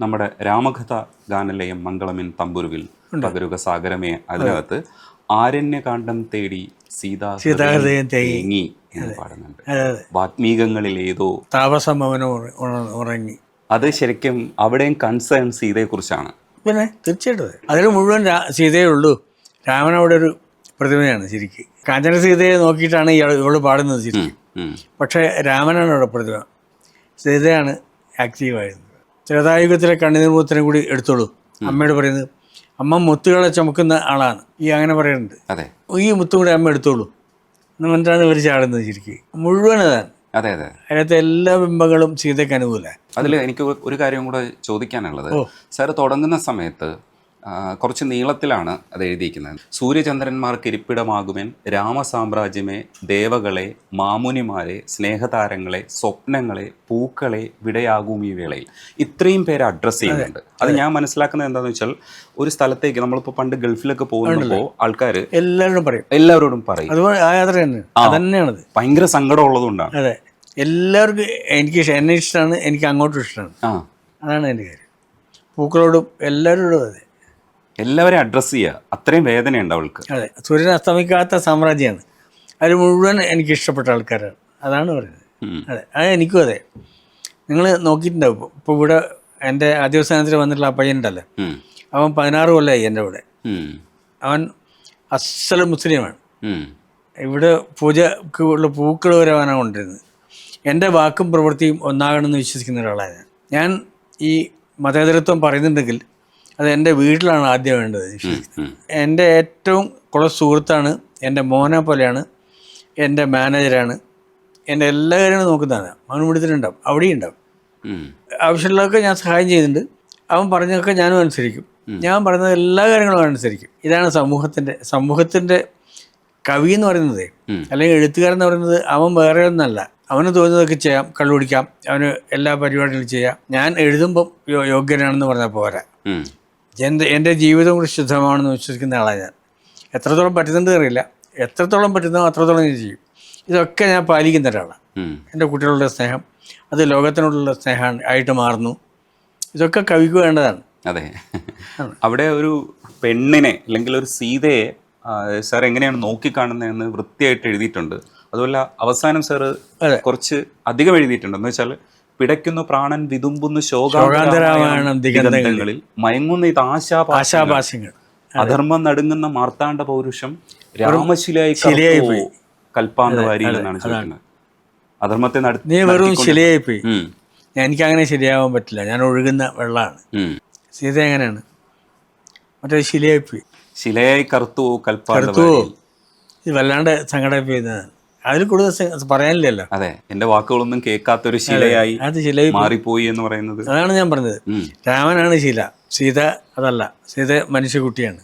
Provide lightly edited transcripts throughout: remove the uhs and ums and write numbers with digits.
നമ്മുടെ രാമകഥ ഗാനലയം മംഗളമിൻ തമ്പുരുവിൽ പകരുക സാഗരമേ അതിനകത്ത് ആരണ്യകാന്ഡം തേടി സീതാഹൃദയം തേങ്ങി എന്ന് പാടുന്നുണ്ട്. വാത്മീകങ്ങളിൽ ഏതോ താപസമവനം ഉറങ്ങി. അത് ശരിക്കും അവിടെയും കൺസേൺ സീതയെ കുറിച്ചാണ്. പിന്നെ തീർച്ചയായിട്ടും അതിൽ മുഴുവൻ സീതയേ ഉള്ളൂ. രാമൻ അവിടെ ഒരു പ്രതിമയാണ് ശരിക്കും. കാഞ്ചന സീതയെ നോക്കിയിട്ടാണ് ഇവള് പാടുന്നത് ശരിക്കും. പക്ഷേ രാമനാണ് അവിടെ പ്രതിമ, സീതയാണ് ആക്റ്റീവായിരുന്നത്. ത്രേതായുഗത്തിലെ കണ്ണിനിർമുത്തിനെ കൂടി എടുത്തോളൂ. അമ്മയോട് പറയുന്നത്, അമ്മ മുത്തുകളെ ചുമക്കുന്ന ആളാണ് ഈ അങ്ങനെ പറയുന്നുണ്ട്. ഈ മുത്തും കൂടി അമ്മ എടുത്തോളൂ എന്ന് പറഞ്ഞിട്ടാണ് ഇവർ ചാടുന്നത് ശരിക്കും. മുഴുവൻ അതാണ്. അതെ അതെ, അതിനകത്ത് എല്ലാ ബിംബങ്ങളും സീതയ്ക്ക് അനുകൂല. അതിൽ എനിക്ക് ഒരു കാര്യം കൂടെ ചോദിക്കാനുള്ളത്, സാർ തുടങ്ങുന്ന സമയത്ത് കുറച്ച് നീളത്തിലാണ് അത് എഴുതിയിരിക്കുന്നത്. സൂര്യചന്ദ്രന്മാർക്ക് ഇരിപ്പിടമാകുമെൻ രാമസാമ്രാജ്യമേ, ദേവകളെ, മാമുനിമാരെ, സ്നേഹതാരങ്ങളെ, സ്വപ്നങ്ങളെ, പൂക്കളെ, വിടയാകും ഈ വേളയിൽ. ഇത്രയും പേര് അഡ്രസ്സ് ചെയ്യുന്നുണ്ട്. അത് ഞാൻ മനസ്സിലാക്കുന്നത് എന്താണെന്ന് വെച്ചാൽ, ഒരു സ്ഥലത്തേക്ക് നമ്മളിപ്പോൾ പണ്ട് ഗൾഫിലൊക്കെ പോകുമ്പോൾ ആൾക്കാർ എല്ലാവരോടും പറയും. തന്നെയാണത് ഭയങ്കര സങ്കടം ഉള്ളതുകൊണ്ടാണ്. അതെ, എല്ലാവർക്കും എന്നെ ഇഷ്ടമാണ്, എനിക്ക് അങ്ങോട്ടും ഇഷ്ടമാണ്. അതാണ് എൻ്റെ കാര്യം. പൂക്കളോടും എല്ലാവരോടും അതെ, എല്ലാവരെയും അഡ്രസ്സ് ചെയ്യുക. അത്രയും വേദനയുണ്ട് അവൾക്ക്. അതെ, സൂര്യൻ അസ്തമിക്കാത്ത സാമ്രാജ്യമാണ്. അത് മുഴുവൻ എനിക്ക് ഇഷ്ടപ്പെട്ട ആൾക്കാരാണ്. അതാണ് പറയുന്നത്. അതെ, അത് എനിക്കും അതെ. നിങ്ങൾ നോക്കിയിട്ടുണ്ടാവും, ഇപ്പോൾ ഇവിടെ എൻ്റെ ആദ്യവസാനത്തിൽ വന്നിട്ടുള്ള ആ പയ്യനുണ്ടല്ലോ, അവൻ 16 കൊല്ലമായി എൻ്റെ കൂടെ. അവൻ അസൽ മുസ്ലിമാണ്. ഇവിടെ പൂജക്ക് ഉള്ള പൂക്കൾ വരെ അവനാണ് കൊണ്ടിരുന്നത്. എൻ്റെ വാക്കും പ്രവൃത്തിയും ഒന്നാകണമെന്ന് വിശ്വസിക്കുന്ന ഒരാളാണ് ഞാൻ. ഈ മതേതരത്വം പറയുന്നുണ്ടെങ്കിൽ അത് എൻ്റെ വീട്ടിലാണ് ആദ്യം വേണ്ടത്. എൻ്റെ ഏറ്റവും ക്ലോസ് സുഹൃത്താണ്, എൻ്റെ മോനെ പോലെയാണ്, എൻ്റെ മാനേജറാണ്, എൻ്റെ എല്ലാ കാര്യങ്ങളും നോക്കുന്നതാണ്. അവൻ പിടിച്ചിട്ടുണ്ടാവും, അവിടെയും ഉണ്ടാവും. ആവശ്യമുള്ളതൊക്കെ ഞാൻ സഹായം ചെയ്യുന്നുണ്ട്. അവൻ പറഞ്ഞതൊക്കെ ഞാനും അനുസരിക്കും. ഞാൻ പറയുന്നത് എല്ലാ കാര്യങ്ങളും അനുസരിക്കും. ഇതാണ് സമൂഹത്തിൻ്റെ കവി എന്ന് പറയുന്നത്, അല്ലെങ്കിൽ എഴുത്തുകാരൻ എന്ന് പറയുന്നത്. അവൻ വേറെ ഒന്നല്ല. അവന് തോന്നുന്നതൊക്കെ ചെയ്യാം, കള്ളുപിടിക്കാം, അവന് എല്ലാ പരിപാടികളും ചെയ്യാം. ഞാൻ എഴുതുമ്പം യോഗ്യനാണെന്ന് പറഞ്ഞാൽ പോരാ. എൻ്റെ ജീവിതം കൂടി ശുദ്ധമാണെന്ന് വിശ്വസിക്കുന്ന ആളാണ് ഞാൻ. എത്രത്തോളം പറ്റുന്നുണ്ട് അറിയില്ല, എത്രത്തോളം പറ്റുന്നോ അത്രത്തോളം ഞാൻ ചെയ്യും. ഇതൊക്കെ ഞാൻ പാലിക്കുന്ന ഒരാളാണ്. എൻ്റെ കുട്ടികളുടെ സ്നേഹം അത് ലോകത്തിനോടുള്ള സ്നേഹം ആയിട്ട് മാറുന്നു. ഇതൊക്കെ കവിക്ക് വേണ്ടതാണ്. അതെ, അവിടെ ഒരു പെണ്ണിനെ അല്ലെങ്കിൽ ഒരു സീതയെ സാർ എങ്ങനെയാണ് നോക്കിക്കാണുന്നതെന്ന് വൃത്തിയായിട്ട് എഴുതിയിട്ടുണ്ട്. അതുപോലെ അവസാനം സാറ് കുറച്ച് അധികം എഴുതിയിട്ടുണ്ട്. എന്ന് വെച്ചാൽ, പിടയ്ക്കുന്നു പ്രാണൻ, വിതുമ്പുന്നു ശോകാന്തരങ്ങളിൽ, മയങ്ങുന്ന ഇത് ആശാപാശങ്ങൾ, അധർമ്മം നടുങ്ങുന്ന മാർത്താണ്ഡ പൗരുഷം, രാമശിലയായി കൽപ്പാന്തവാരിയിൽ എന്നാണ് ചോദിക്കുന്നത്. അധർമ്മത്തെ നീ വെറും ശിലയായിപ്പോയി. എനിക്കങ്ങനെ ശരിയാവാൻ പറ്റില്ല, ഞാൻ ഒഴുകുന്ന വെള്ളമാണ്. സീത എങ്ങനെയാണ്? മറ്റേ ശിലയായിപ്പോയി, ശിലയായി കറുത്തുവോ കൽപ്പാന്തവാരിയിൽ. ഇത് വല്ലാണ്ട് സങ്കടമായിപ്പോയി. അതിൽ കൂടുതൽ പറയാനില്ലല്ലോ. അതെ, എന്റെ വാക്കുകളൊന്നും കേൾക്കാത്തൊരു ശിലയായി മാറിപ്പോയി എന്ന് പറയുന്നത്. അതാണ് ഞാൻ പറഞ്ഞത്. രാമനാണ് ശില, സീത അതല്ല. സീത മനുഷ്യക്കുട്ടിയാണ്.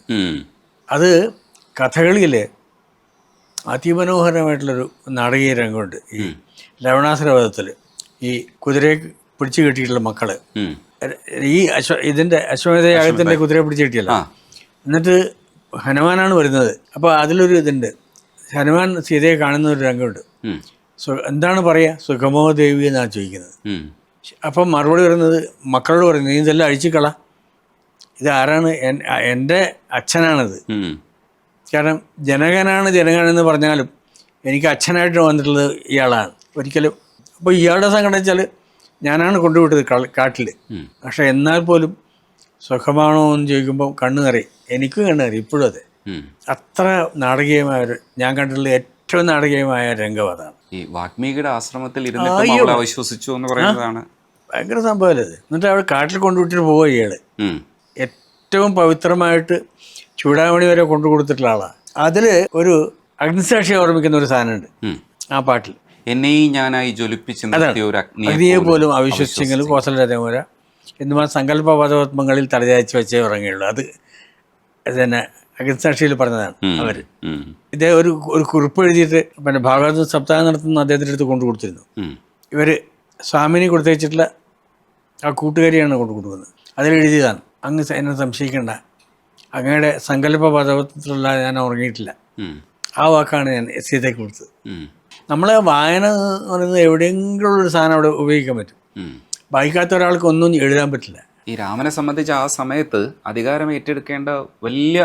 അത് കഥകളിയില് അതിമനോഹരമായിട്ടുള്ളൊരു നാടകീയ രംഗമുണ്ട്. ഈ ലവണാസുരവധത്തിൽ ഈ കുതിരയെ പിടിച്ചു കെട്ടിയിട്ടുള്ള മക്കള്, ഈ ഇതിന്റെ അശ്വമേധയാഗത്തിന്റെ കുതിരയെ പിടിച്ചു കെട്ടിയല്ല. എന്നിട്ട് ഹനുമാനാണ് വരുന്നത്. അപ്പോൾ അതിലൊരു ഇതുണ്ട്, ഹനുമാൻ സീതയെ കാണുന്ന ഒരു രംഗമുണ്ട്. എന്താണ് പറയുക, സുഖമോ ദേവി എന്നാണ് ചോദിക്കുന്നത്. അപ്പം മറുപടി പറയുന്നത്, മക്കളോട് പറയുന്നത്, നീ ഇതെല്ലാം അഴിച്ചിക്കള, ഇത് ആരാണ്? എൻ്റെ അച്ഛനാണത്. കാരണം ജനകനാണെന്ന് പറഞ്ഞാലും എനിക്ക് അച്ഛനായിട്ട് വന്നിട്ടുള്ളത് ഇയാളാണ് ഒരിക്കലും. അപ്പോൾ ഇയാളുടെ സങ്കടം വെച്ചാൽ ഞാനാണ് കൊണ്ടുവിട്ടത് കാട്ടിൽ. പക്ഷെ എന്നാൽ പോലും സുഖമാണോ എന്ന് ചോദിക്കുമ്പോൾ കണ്ണു നിറയും. എനിക്കും കണ്ണു നിറയും ഇപ്പോഴും. അതെ, അത്ര നാടകീയമായ ഞാൻ കണ്ടിട്ടുള്ള ഏറ്റവും നാടകീയമായ രംഗം അതാണ്. ഈ വാൽമീകിയുടെ ആശ്രമത്തിൽ വിശ്വസിച്ചു എന്ന് പറയുന്നതാണ് ഭയങ്കര സംഭവമല്ലേ അത്. എന്നിട്ട് അവിടെ കാട്ടിൽ കൊണ്ടുവിട്ടിട്ട് പോവുക ഇയാള്. ഏറ്റവും പവിത്രമായിട്ട് ചൂടാമണി വരെ കൊണ്ടു കൊടുത്തിട്ടുള്ള ആളാണ്. അതിൽ ഒരു അഗ്നിസാക്ഷി ഓർമ്മിക്കുന്ന ഒരു സാധനമുണ്ട് ആ പാട്ടിൽ. എന്നെയും ഞാനായി ജ്വലിപ്പിച്ച് അഗ്നിയെ പോലും അവിശ്വസിച്ചെങ്കിൽ കോസലരമോര എന്നുമാ സങ്കല്പ പദപത്മങ്ങളിൽ തലചായ്ച്ച് വെച്ചേ ഉറങ്ങിയുള്ളൂ. അത് തന്നെ അഗ്നിസാക്ഷിയിൽ പറഞ്ഞതാണ് അവർ. ഇതേ ഒരു കുറിപ്പ് എഴുതിയിട്ട് പിന്നെ ഭാഗവത സപ്താഹം നടത്തുന്ന അദ്ദേഹത്തിൻ്റെ അടുത്ത് കൊണ്ടു കൊടുത്തിരുന്നു. ഇവർ സ്വാമിനി കൊടുത്തയച്ചിട്ടുള്ള ആ കൂട്ടുകാരിയാണ് കൊണ്ടു കൊടുക്കുന്നത്. അതിലെഴുതിയതാണ്, അങ്ങ് എന്നെ സംശയിക്കേണ്ട, അങ്ങയുടെ സങ്കല്പ പദപത്രത്തിലുള്ള ഞാൻ ഉറങ്ങിയിട്ടില്ല. ആ വാക്കാണ് ഞാൻ സീതയ്ക്ക് കൊടുത്തത്. നമ്മളെ വായന എന്ന് പറയുന്നത് എവിടെയെങ്കിലും ഉള്ളൊരു സാധനം അവിടെ ഉപയോഗിക്കാൻ പറ്റും. വായിക്കാത്ത ഒരാൾക്ക് ഒന്നും എഴുതാൻ പറ്റില്ല. ഈ രാമനെ സംബന്ധിച്ച് ആ സമയത്ത് അധികാരം ഏറ്റെടുക്കേണ്ട വലിയ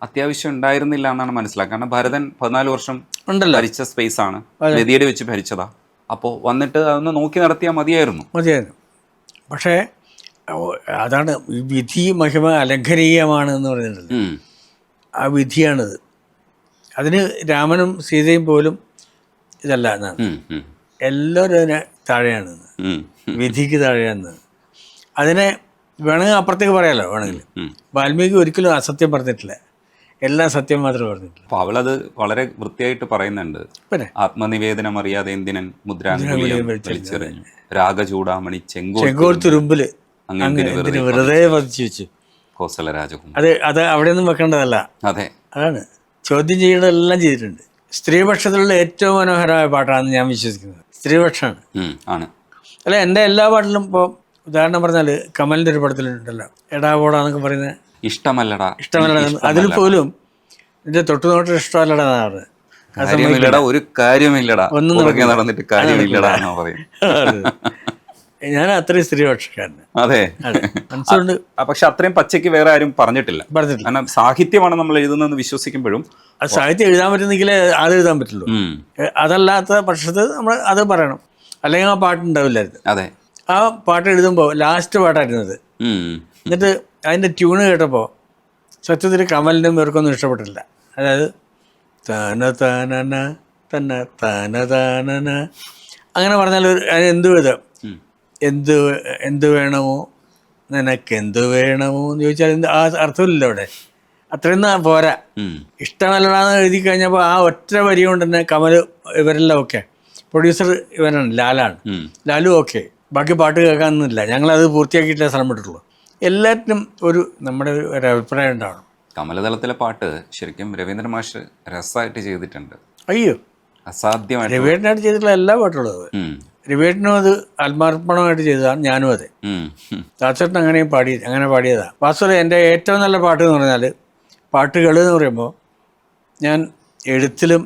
അത്യാവശ്യം ഉണ്ടായിരുന്നില്ല എന്നാണ് മനസ്സിലാക്കുക. കാരണം ഭരതൻ 14 വർഷം ഉണ്ടല്ലോ ഭരിച്ച സ്പേസ് ആണ്, ഗതിയുടെ വെച്ച് ഭരിച്ചതാ. അപ്പോൾ വന്നിട്ട് അതൊന്ന് നോക്കി നടത്തിയാൽ മതിയായിരുന്നു. പക്ഷേ അതാണ് ഈ വിധി മഹിമ അലംഘനീയമാണ് എന്ന് പറയുന്നുണ്ടല്ലോ. ആ വിധിയാണിത്. അതിന് രാമനും സീതയും പോലും ഇതല്ല എന്നാണ്. എല്ലാവരും അതിന് താഴെയാണ്, വിധിക്ക് താഴെയാണ്. അതിനെ വേണമെങ്കിൽ അപ്പുറത്തേക്ക് പറയാമല്ലോ. വേണമെങ്കിൽ വാൽമീകി ഒരിക്കലും അസത്യം പറഞ്ഞിട്ടില്ല, എല്ലാം സത്യം മാത്രമേ പറഞ്ഞിട്ടില്ല. അപ്പോൾ അവളത് വളരെ വൃത്തിയായിട്ട് പറയുന്നുണ്ട്. പിന്നെ ആത്മനിവേദനം അറിയാതെ എന്തിനൻ മുദ്രാങ്കുലിയം വലിച്ചെറിഞ്ഞു, രാഗചൂടാമണി ചെങ്കോർത്തുരുമ്പിൽ വെറുതെ പതിച്ചു വെച്ചു കോസല രാജകുമാർ. അത് അവിടെയൊന്നും വെക്കേണ്ടതല്ല. അതെ, അതാണ് ചോദ്യം ചെയ്യേണ്ടതെല്ലാം ചെയ്തിട്ടുണ്ട്. സ്ത്രീപക്ഷത്തിലുള്ള ഏറ്റവും മനോഹരമായ പാട്ടാണെന്ന് ഞാൻ വിശ്വസിക്കുന്നത്. സ്ത്രീപക്ഷമാണ് ആണ്. അല്ല, എൻ്റെ എല്ലാ പാട്ടിലും ഇപ്പോൾ ഉദാഹരണം പറഞ്ഞാൽ കമലിൻ്റെ ഒരു പടത്തിലുണ്ടല്ലോ, എടാ പോടാന്നൊക്കെ പറയുന്നത് ഇഷ്ടമല്ലടാ. അതിൽ പോലും എൻ്റെ തൊട്ടുനോട്ട് ഇഷ്ടമല്ലടാ എന്നാണ്. ഒരു കാര്യമില്ലടാ, ഒന്നും നടന്നിട്ട് കാര്യമില്ലടാ എന്നാ പറയും. ഞാൻ അത്രയും സ്ത്രീപക്ഷക്കാരന്. അതെ, മനസ്സുകൊണ്ട്. പക്ഷെ അത്രയും പച്ചയ്ക്ക് വേറെ ആരും പറഞ്ഞിട്ടില്ല. കാരണം സാഹിത്യമാണ് നമ്മൾ എഴുതുന്നതെന്ന് വിശ്വസിക്കുമ്പോഴും സാഹിത്യം എഴുതാൻ പറ്റുന്നെങ്കിലേ അത് എഴുതാൻ പറ്റുള്ളൂ. അതല്ലാത്ത പക്ഷത്ത് നമ്മൾ അത് പറയണം, അല്ലെങ്കിൽ ആ പാട്ടുണ്ടാവില്ലായിരുന്നു. അതെ, ആ പാട്ട് എഴുതുമ്പോൾ ലാസ്റ്റ് പാട്ടായിരുന്നത്. എന്നിട്ട് അതിൻ്റെ ട്യൂണ് കേട്ടപ്പോൾ സത്യത്തിൽ കമലിനും ഇവർക്കൊന്നും ഇഷ്ടപ്പെട്ടില്ല. അതായത് താന താനന തന്ന താന താനന അങ്ങനെ പറഞ്ഞാൽ അതിന് എന്ത് വിധം എന്ത് വേണമോ നിനക്കെന്ത് വേണമോ എന്ന് ചോദിച്ചാൽ ആ അർത്ഥമില്ല അവിടെ. അത്രയൊന്നും പോരാ. ഇഷ്ടമല്ലടാന്ന് എഴുതി കഴിഞ്ഞപ്പോൾ ആ ഒറ്റ വരി കൊണ്ട് തന്നെ കമൽ ഇവരെല്ലാം ഓക്കെ. പ്രൊഡ്യൂസർ ഇവനാണ്, ലാലാണ്. ലാലു ഓക്കെ, ബാക്കി പാട്ട് കേൾക്കാനൊന്നുമില്ല. ഞങ്ങളത് പൂർത്തിയാക്കിയിട്ടേ സ്ഥലം വിട്ടിട്ടുള്ളൂ. എല്ലാറ്റിനും നമ്മുടെ ഒരു അഭിപ്രായം ഉണ്ടാവണം. കമലതലത്തിലെ പാട്ട് ശരിക്കും രവീന്ദ്രൻ മാഷ് രസമായിട്ട് ചെയ്തിട്ടുണ്ട്. അയ്യോ, അസാധ്യമായിട്ട് രവിയേട്ടനായിട്ട് ചെയ്തിട്ടുള്ള എല്ലാ പാട്ടുകളും അത്. രവിയേട്ടനും അത് ആത്മാർപ്പണമായിട്ട് ചെയ്തതാണ്. ഞാനും അതെ. ദാസേട്ടൻ അങ്ങനെ പാടിയതാണ്. വാസ്തവത്തിൽ എൻ്റെ ഏറ്റവും നല്ല പാട്ട് എന്ന് പറഞ്ഞാൽ, പാട്ടുകൾ എന്ന് പറയുമ്പോൾ ഞാൻ എഴുത്തിലും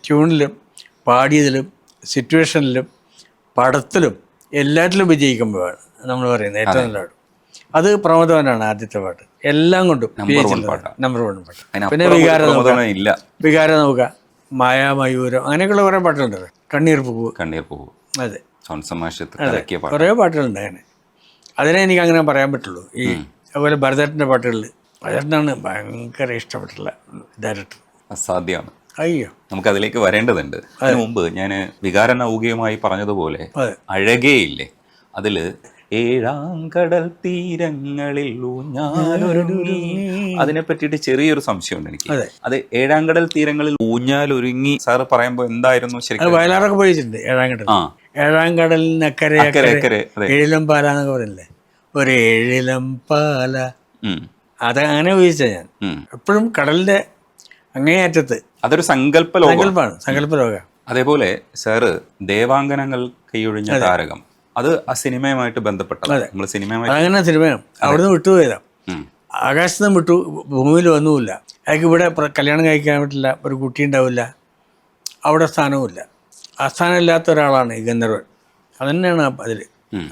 ട്യൂണിലും പാടിയതിലും സിറ്റുവേഷനിലും പടത്തിലും എല്ലാറ്റിലും വിജയിക്കുമ്പോഴാണ് നമ്മൾ പറയുന്നത് ഏറ്റവും നല്ല പാട്ട്. അത് പ്രമോദവനാണ് ആദ്യത്തെ പാട്ട്, എല്ലാം കൊണ്ടും നമ്പർ 1 പാട്ട്. പിന്നെ വികാരം നോക്കുക, മായാമയൂരം, അങ്ങനെയൊക്കെയുള്ള കുറേ പാട്ടുകളുണ്ട്. കണ്ണീർ പൂവ്. അതെ, കുറേ പാട്ടുകളുണ്ട് അങ്ങനെ. അതിനെ എനിക്ക് അങ്ങനെ പറയാൻ പറ്റുള്ളൂ. ഈ അതുപോലെ ഭരതേട്ടൻ്റെ പാട്ടുകളിൽ ഭരതേട്ടനാണ് ഭയങ്കര ഇഷ്ടപ്പെട്ടിട്ടുള്ള ഡയറക്ടർ. അസാധ്യമാണ്. അയ്യോ, നമുക്ക് അതിലേക്ക് വരേണ്ടതുണ്ട്. അതിന് മുമ്പ് ഞാൻ വികാര നൗകികമായി പറഞ്ഞതുപോലെ അഴകേയില്ലേ, അതിൽ ഏഴാങ്കടൽ തീരങ്ങളിൽ ഊഞ്ഞാലൊരുങ്ങി, അതിനെ പറ്റിയിട്ട് ചെറിയൊരു സംശയമുണ്ട് എനിക്ക്. അത് ഏഴാങ്കടൽ തീരങ്ങളിൽ ഊഞ്ഞാലൊരുങ്ങി സാറ് പറയുമ്പോ എന്തായിരുന്നു ശരിക്കും? വയലാറൊക്കെ പോയിട്ടുണ്ട്. ഏഴാങ്കടലിനക്കരെ ഏഴിലം പാല എന്നൊക്കെ പറയില്ലേ, ഒരു ഏഴിലം പാല. അത് അങ്ങനെ ഉപയോഗിച്ച ഞാൻ എപ്പോഴും കടലിന്റെ അങ്ങേയറ്റത്ത്. അതൊരു സങ്കല്പമാണ്, സങ്കല്പലോക. അതേപോലെ സാറ് ദേവാംഗനങ്ങൾ കൈയൊഴിഞ്ഞ താരകം, അത് ആ സിനിമയുമായിട്ട് ബന്ധപ്പെട്ടത്. നമ്മൾ അങ്ങനെ സിനിമയാണ്. അവിടുന്ന് വിട്ടുപോയതാ. ആകാശത്ത് നിന്ന് വിട്ടു, ഭൂമിയിൽ വന്നുമില്ല. അയാൾക്ക് ഇവിടെ കല്യാണം കഴിക്കാൻ പറ്റില്ല, ഒരു കുട്ടി ഉണ്ടാവില്ല, അവിടെ സ്ഥാനവുമില്ല. ആ സ്ഥാനം ഇല്ലാത്ത ഒരാളാണ് ഈ ഗന്ധർവൻ. അതന്നെയാണ് അതിൽ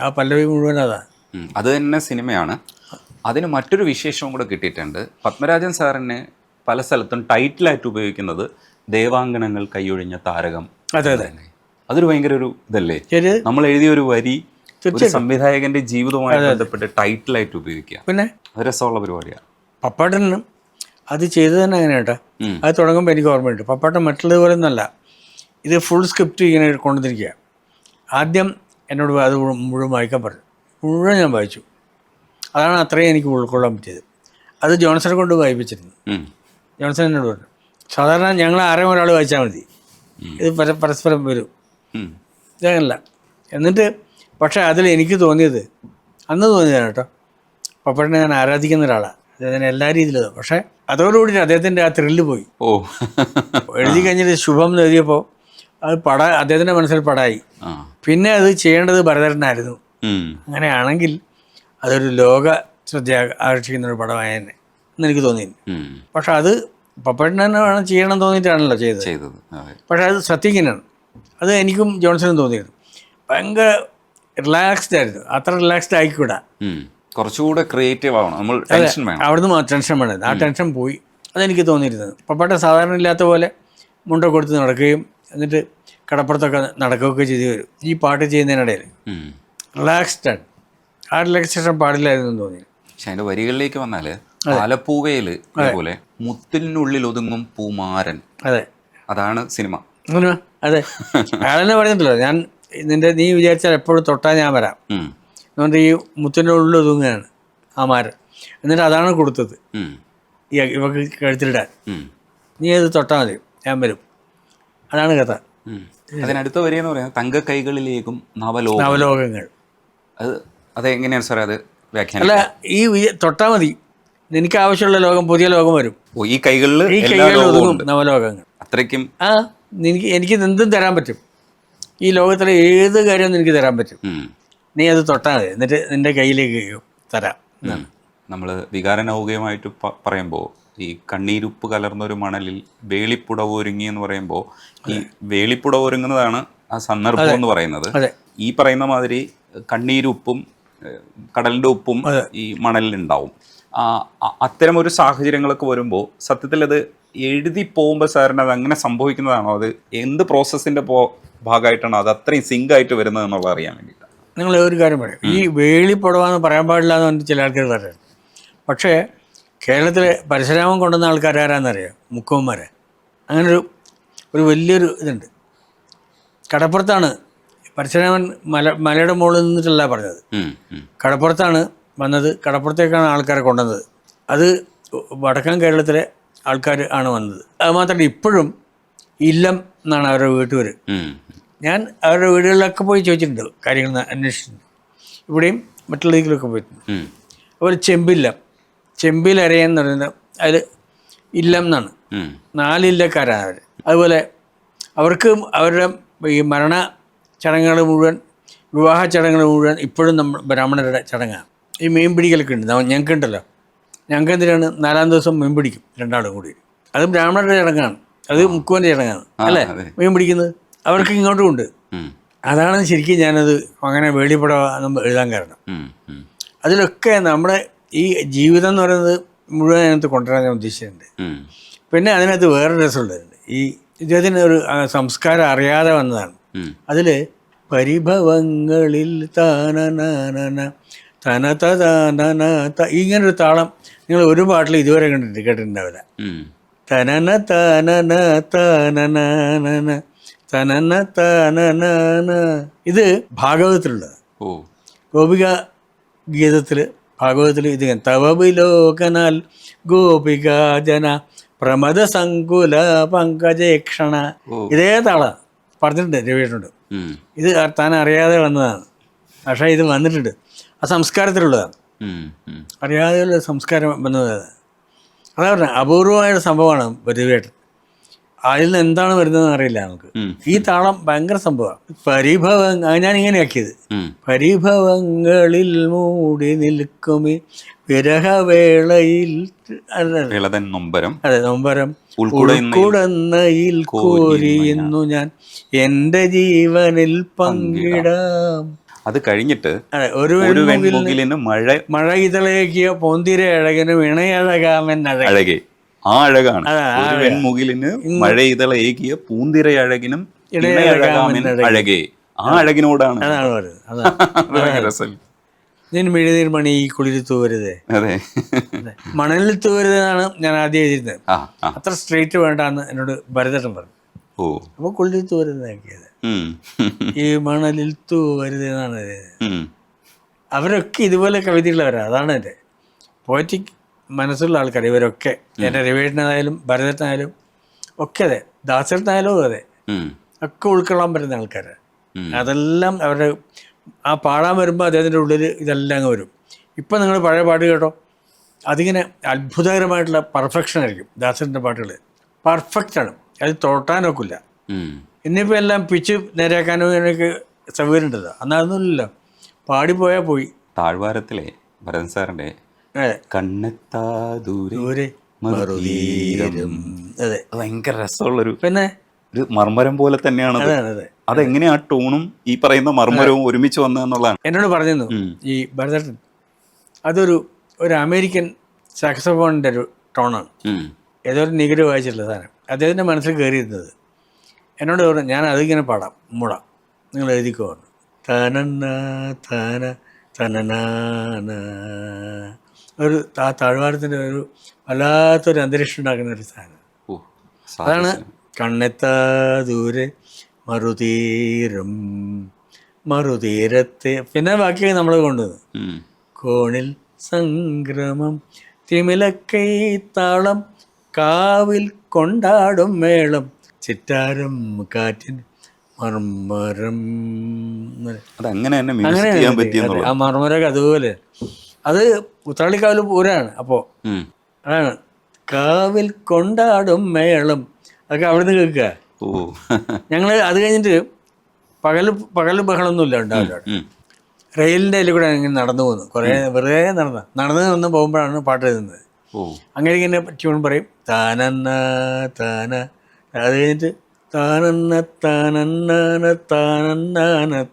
ആ പല്ലവി മുഴുവൻ അതാണ്. അത് തന്നെ സിനിമയാണ്. അതിന് മറ്റൊരു വിശേഷവും കൂടെ കിട്ടിയിട്ടുണ്ട്. പത്മരാജൻ സാറിനെ പല സ്ഥലത്തും ടൈറ്റിലായിട്ട് ഉപയോഗിക്കുന്നത് ദേവാംഗനങ്ങൾ കൈയൊഴിഞ്ഞ താരകം. അതെ, അതൊരു ഭയങ്കര ഒരു ഇതല്ലേ, നമ്മൾ എഴുതിയ ഒരു വരി ഒരു സംവിധായകന്റെ ജീവിതവുമായി ബന്ധപ്പെട്ട് ടൈറ്റിലായിട്ട് ഉപയോഗിക്കുക. പിന്നെ രസമുള്ള പരിപാടിയാണ്. പപ്പാട്ടനും അത് ചെയ്തു തന്നെ അങ്ങനെ കേട്ടോ. അത് തുടങ്ങുമ്പോൾ എനിക്ക് ഓർമ്മയുണ്ട്. പപ്പാട്ടൻ മറ്റുള്ളതുപോലെ ഒന്നല്ല, ഇത് ഫുൾ സ്ക്രിപ്റ്റ് ഇങ്ങനെ കൊണ്ടുവന്നിരിക്കുക. ആദ്യം എന്നോട് അത് മുഴുവൻ വായിക്കാൻ പറഞ്ഞു. മുഴുവൻ ഞാൻ വായിച്ചു. അതാണ് അത്രയും എനിക്ക് ഉൾക്കൊള്ളാൻ പറ്റിയത്. അത് ജോൺസനെ കൊണ്ട് വായിപ്പിച്ചിരുന്നു. ജോൺസൺ എന്നോട് പറഞ്ഞു, സാധാരണ ഞങ്ങൾ ആരെയും ഒരാൾ വായിച്ചാൽ മതി, ഇത് പരസ്പരം വരും, ഇതല്ല. എന്നിട്ട് പക്ഷേ അതിൽ എനിക്ക് തോന്നിയത്, അന്ന് തോന്നിയതാണ് കേട്ടോ, പപ്പേട്ടനെ ഞാൻ ആരാധിക്കുന്ന ഒരാളാണ്, അദ്ദേഹത്തിന് എല്ലാ രീതിയിലും. പക്ഷേ അതോടുകൂടി അദ്ദേഹത്തിൻ്റെ ആ ത്രില്ല് പോയി. എഴുതി കഴിഞ്ഞിട്ട് ശുഭം എന്ന് എഴുതിയപ്പോൾ അത് അദ്ദേഹത്തിൻ്റെ മനസ്സിൽ പടായി. പിന്നെ അത് ചെയ്യേണ്ടത് ഭരതേട്ടനായിരുന്നു. അങ്ങനെയാണെങ്കിൽ അതൊരു ലോക ശ്രദ്ധ ആകർഷിക്കുന്ന ഒരു പടമായെന്നെ എന്നെനിക്ക് തോന്നി. പക്ഷെ അത് പപ്പേട്ടൻ തന്നെ വേണം ചെയ്യണം തോന്നിയിട്ടാണല്ലോ ചെയ്തത്. പക്ഷെ അത് സത്യങ്ങനെയാണ്. അത് എനിക്കും ജോൺസണും തോന്നിയിരുന്നു. ഭയങ്കര റിലാക്സ്ഡ് ആയിരുന്നു. അത്ര റിലാക്സ്ഡ് ആയിക്കൂടാ. കുറച്ചുകൂടെ ക്രിയേറ്റീവ് ആവണം, നമ്മൾ ടെൻഷൻ വേണം. അവിടുന്ന് ടെൻഷൻ വേണം, ആ ടെൻഷൻ പോയി. അതെനിക്ക് തോന്നിയിരുന്നത്. പപ്പട്ട സാധാരണ ഇല്ലാത്ത പോലെ മുണ്ട കൊടുത്ത് നടക്കുകയും എന്നിട്ട് കടപ്പുറത്തൊക്കെ നടക്കുകയൊക്കെ ചെയ്ത് വരും ഈ പാട്ട് ചെയ്യുന്നതിനിടയിൽ. റിലാക്സ്ഡ് ആണ്. ആ റിലാക്സേഷൻ പാടില്ലായിരുന്നു എന്ന് തോന്നി. പക്ഷെ അതിന്റെ വരികളിലേക്ക് വന്നാൽ ആലപ്പൂവയില് അതുപോലെ മുത്തിനുള്ളിൽ ഒതുങ്ങും പൂമാരൻ, അതെ അതാണ് സിനിമ. അതെ, അയാളെന്നെ പറഞ്ഞിട്ടല്ലോ, ഞാൻ നീ വിചാരിച്ചാൽ എപ്പോഴും തൊട്ടാൽ ഞാൻ വരാം. അതുകൊണ്ട് ഈ മുത്തിൻ്റെ ഉള്ളിൽ ഒതുങ്ങുകയാണ് ആ മാരൻ. എന്നിട്ട് അതാണ് കൊടുത്തത് ഇവക്ക് കഴുത്തിലിടാൻ. നീ അത് തൊട്ടാൽ മതി, ഞാൻ വരും. അതാണ് കഥ. അതിനടുത്ത വരിയെന്ന് പറയുന്നത് തങ്ക കൈകളിലേക്കും നവലോകങ്ങൾ. അതെങ്ങനെയാണ് സാറേ അത് വ്യാഖ്യാനം? അല്ല, ഈ തൊട്ടാൽ മതി, നിനക്ക് ആവശ്യമുള്ള ലോകം, പുതിയ ലോകം വരും. ഈ കൈകളിൽ ഒതുങ്ങും നവലോകങ്ങൾ. അത്രയ്ക്കും എനിക്ക് എന്തും തരാൻ പറ്റും. ഈ ലോകത്തിലെ ഏത് കാര്യവും നിനക്ക് തരാൻ പറ്റും. നീ അത് തൊട്ടാൽ മതി, എന്നിട്ട് നിന്റെ കയ്യിലേക്ക് തരാം. നമ്മൾ വികാരനൗകയമായിട്ട് പറയുമ്പോൾ ഈ കണ്ണീരുപ്പ് കലർന്നൊരു മണലിൽ വേളിപ്പുടവ് ഒരുങ്ങി എന്ന് പറയുമ്പോൾ ഈ വേളിപ്പുടവ് ഒരുങ്ങുന്നതാണ് ആ സന്ദർഭം എന്ന് പറയുന്നത്. ഈ പറയുന്ന മാതിരി കണ്ണീരുപ്പും കടലിൻ്റെ ഉപ്പും ഈ മണലിലുണ്ടാവും. അത്തരം ഒരു സാഹചര്യങ്ങളൊക്കെ വരുമ്പോൾ സത്യത്തിൽ അത് എഴുതി പോകുമ്പോൾ സാറിന് അത് അങ്ങനെ സംഭവിക്കുന്നതാണോ, അത് എന്ത് പ്രോസസ്സിൻ്റെ ഭാഗമായിട്ടാണോ അത് അത്രയും സിങ്കായിട്ട് വരുന്നത് എന്നുള്ളത് അറിയാൻ വേണ്ടിയിട്ടാണ്. നിങ്ങൾ ഒരു കാര്യം പറയും, ഈ വേളിപ്പുടവാന്ന് പറയാൻ പാടില്ല എന്ന് ചില ആൾക്കാർ പറയാം. പക്ഷേ കേരളത്തിലെ പരശുരാമൻ കൊണ്ടുവന്ന ആൾക്കാർ ആരാന്നറിയാം? മുക്കുവന്മാരെ. അങ്ങനൊരു വലിയൊരു ഇതുണ്ട്. കടപ്പുറത്താണ് പരശുരാമൻ മലയുടെ മുകളിൽ നിന്നിട്ടല്ല പറഞ്ഞത്, കടപ്പുറത്താണ് വന്നത്. കടപ്പുറത്തേക്കാണ് ആൾക്കാരെ കൊണ്ടുവന്നത്. അത് വടക്കൻ കേരളത്തിലെ ആൾക്കാർ ആണ് വന്നത്. അത് മാത്രമല്ല, ഇപ്പോഴും ഇല്ലം എന്നാണ് അവരുടെ വീട്ടുപേര്. ഞാൻ അവരുടെ വീടുകളിലൊക്കെ പോയി ചോദിച്ചിട്ടുണ്ട്, കാര്യങ്ങൾ അന്വേഷിച്ചിട്ടുണ്ട്. ഇവിടെയും മറ്റുള്ള ഇതിലൊക്കെ പോയിട്ടുണ്ട്. അതുപോലെ ചെമ്പിലരയൻ എന്ന് പറയുന്നത് അതിൽ ഇല്ലം എന്നാണ്, 4 ഇല്ലക്കാരാണ് അവർ. അതുപോലെ അവർക്ക് അവരുടെ ഈ മരണ ചടങ്ങുകൾ മുഴുവൻ, വിവാഹ ചടങ്ങുകൾ മുഴുവൻ ഇപ്പോഴും നമ്മൾ ബ്രാഹ്മണരുടെ ചടങ്ങാണ്. ഈ മീൻ പിടിക്കലൊക്കെ ഉണ്ട്, ഞങ്ങൾക്കുണ്ടല്ലോ. ഞങ്ങൾക്ക് എന്തിനാണ് 4-ാം ദിവസം മീൻ പിടിക്കും 2 ആളും കൂടി. അത് ബ്രാഹ്മണരുടെ ചടങ്ങാണ്, അത് മുക്കുവൻ്റെ ചടങ്ങാണ് അല്ലേ മീൻ പിടിക്കുന്നത്. അവർക്ക് ഇങ്ങോട്ടും ഉണ്ട്. അതാണ് ശരിക്കും ഞാനത് അങ്ങനെ വേളിപ്പുടം എഴുതാൻ കാരണം. അതിലൊക്കെ നമ്മുടെ ഈ ജീവിതം എന്ന് പറയുന്നത് മുഴുവൻ അതിനകത്ത് കൊണ്ടുവരാൻ ഞാൻ ഉദ്ദേശിച്ചിട്ടുണ്ട്. പിന്നെ അതിനകത്ത് വേറെ രസമുള്ളതുണ്ട്. ഈ ഇദ്ദേഹത്തിന് ഒരു സംസ്കാരം അറിയാതെ വന്നതാണ്. അതിൽ പരിഭവങ്ങളിൽ ഇങ്ങനൊരു താളം നിങ്ങൾ ഒരു പാട്ടിൽ ഇതുവരെ കേട്ടിട്ടുണ്ടാവില്ല. തനന തനന തനന തനന തനന. ഇത് ഭാഗവതത്തിലുള്ളത്. ഗോപിക ഗീതത്തിൽ ഭാഗവതത്തിൽ ഇത് തവബിലോകനാൽ ഗോപിക ജന പ്രമദ സങ്കുല പങ്കജേക്ഷണ. ഇതേ താള പറഞ്ഞിട്ടുണ്ട് രവിയേട്ടനോട്. ഇത് താൻ അറിയാതെ വന്നതാണ്, പക്ഷേ ഇത് വന്നിട്ടുണ്ട്. ആ സംസ്കാരത്തിലുള്ളതാണ്, അറിയാതെയുള്ള സംസ്കാരം വന്നതാണ്. അതാ പറഞ്ഞ അപൂർവമായ സംഭവമാണ് രവിയേട്ടൻ. അതിൽ നിന്ന് എന്താണ് വരുന്നതെന്ന് അറിയില്ല നമുക്ക്. ഈ താളം ഭയങ്കര സംഭവമാണ്. ഞാൻ ഇങ്ങനെയാക്കിയത്, പരിഭവങ്ങളിൽ മൂടി നിൽക്കുമി വിരഹവേളയിൽ അതെ നൊമ്പരം ഉൾക്കുടന്നയിൽ കോരിയുന്നു ഞാൻ എൻ്റെ ജീവനിൽ പങ്കിടാം. അത് കഴിഞ്ഞിട്ട് ഒരു മഴ ഇതളേക്കിയ പോന്തിര അഴകനും ഇണയഴകാമൻ അഴകേ. ആ അഴകാണ് വെൺമുകിലിന് മഴയിതളേകിയ പൂന്തിരയഴകിനും ഇണയഴകാമൻ അഴകേ. ആ അഴകിനോടാണ് മെഴുതിർ മണി കുളിരിൽ തൂവരുതേ. അതെ, മണലിൽ തൂവരുതെന്നാണ് ഞാൻ ആദ്യം എഴുതിയിരുന്നത്. അത്ര സ്ട്രെയിറ്റ് വേണ്ടാന്ന് എന്നോട് ഭരതേട്ടൻ പറഞ്ഞു. അപ്പൊ കുളിരിൽ തൂവരുതാക്കിയത് ഈ മണലിൽ തൂവരുതെന്നാണ്. അവരൊക്കെ ഇതുപോലെ കവിതയുള്ളവരാ. അതാണ് എൻ്റെ പോയറ്റിക് മനസ്സുള്ള ആൾക്കാർ ഇവരൊക്കെ. എൻ്റെ രവിയേട്ടനായാലും ഭരതേട്ടനായാലും ഒക്കെ അതെ, ദാസേട്ടനായാലും അതെ, ഒക്കെ ഉൾക്കൊള്ളാൻ പറ്റുന്ന ആൾക്കാരാണ്. അതെല്ലാം അവരുടെ ആ പാടാൻ വരുമ്പോൾ അദ്ദേഹത്തിൻ്റെ ഉള്ളിൽ ഇതെല്ലാം അങ്ങ് വരും. ഇപ്പം നിങ്ങൾ പഴയ പാട്ട് കേട്ടോ, അതിങ്ങനെ അത്ഭുതകരമായിട്ടുള്ള പെർഫെക്ഷൻ ആയിരിക്കും. ദാസേട്ടൻ്റെ പാട്ടുകൾ പെർഫെക്റ്റാണ്, അത് തൊട്ടാനൊക്കില്ല. ഇന്നിപ്പോൾ എല്ലാം പിച്ച് നേരെയാക്കാനും എനിക്ക് സൗകര്യം ഉണ്ടല്ലോ, അന്നതൊന്നുമില്ലല്ലോ. പാടിപ്പോയാൽ പോയി. താഴ്വാരത്തിലെ ഭരതൻ സാറിൻ്റെ കണ്ണെത്താ ദൂരെ അതെ, ഭയങ്കര രസമുള്ളൊരു പിന്നെ ഒരു മർമ്മരം പോലെ തന്നെയാണ്. അതെങ്ങനെയാ ആ ടൂണും ഈ പറയുന്ന മർമ്മരവും ഒരുമിച്ച് വന്നതെന്നുള്ളതാണ് എന്നോട് പറഞ്ഞിരുന്നു ഈ ഭരതേട്ടൻ. ഒരു അമേരിക്കൻ സാക്സഫോണിൻ്റെ ഒരു ടോണാണ്. ഏതോ ഒരു നിഗര് വായിച്ചിട്ടുള്ള സാധനം അദ്ദേഹത്തിൻ്റെ മനസ്സിൽ കയറിയിരുന്നത്. എന്നോട് പറഞ്ഞു ഞാൻ അതിങ്ങനെ പാടാം മൂടാം, നിങ്ങൾ എഴുതിക്കോ പറഞ്ഞു. തനന്ന തന തനനാന ഒരു താഴ്വാരത്തിൻ്റെ ഒരു വല്ലാത്തൊരു അന്തരീക്ഷം ഉണ്ടാക്കുന്ന ഒരു സാധനം. അതാണ് കണ്ണെത്താ ദൂരെ മറുതീരം മറുതീരത്തെ. പിന്നെ ബാക്കി നമ്മൾ കൊണ്ടുവന്നു കോണിൽ സംക്രമം തിമിലക്കൈ താളം കാവിൽ കൊണ്ടാടും മേളം ചിറ്റാരം കാറ്റിൻ മർമരം. അങ്ങനെ ആ മർമരൊക്കെ അതുപോലെ. അത് ഉത്രാളിക്കാവിൽ പൂരാണ്. അപ്പോൾ അതാണ് കാവിൽ കൊണ്ടാടും മേളം. അതൊക്കെ അവിടെ നിന്ന് കേൾക്കുക. ഞങ്ങൾ അത് കഴിഞ്ഞിട്ട് പകൽ ബഹളമൊന്നുമില്ല ഉണ്ടാവില്ല. റെയിലിൻ്റെ അതിൽ കൂടെ ഇങ്ങനെ നടന്നു പോകുന്നു. കുറേ വെറുതെ നടന്ന് പോകുമ്പോഴാണ് പാട്ട് എഴുതുന്നത്. അങ്ങനെ ഇങ്ങനെ ട്യൂൺ പറയും താനന്ന താന. അത് കഴിഞ്ഞിട്ട് താനന്ന താനന്ന താനന്ന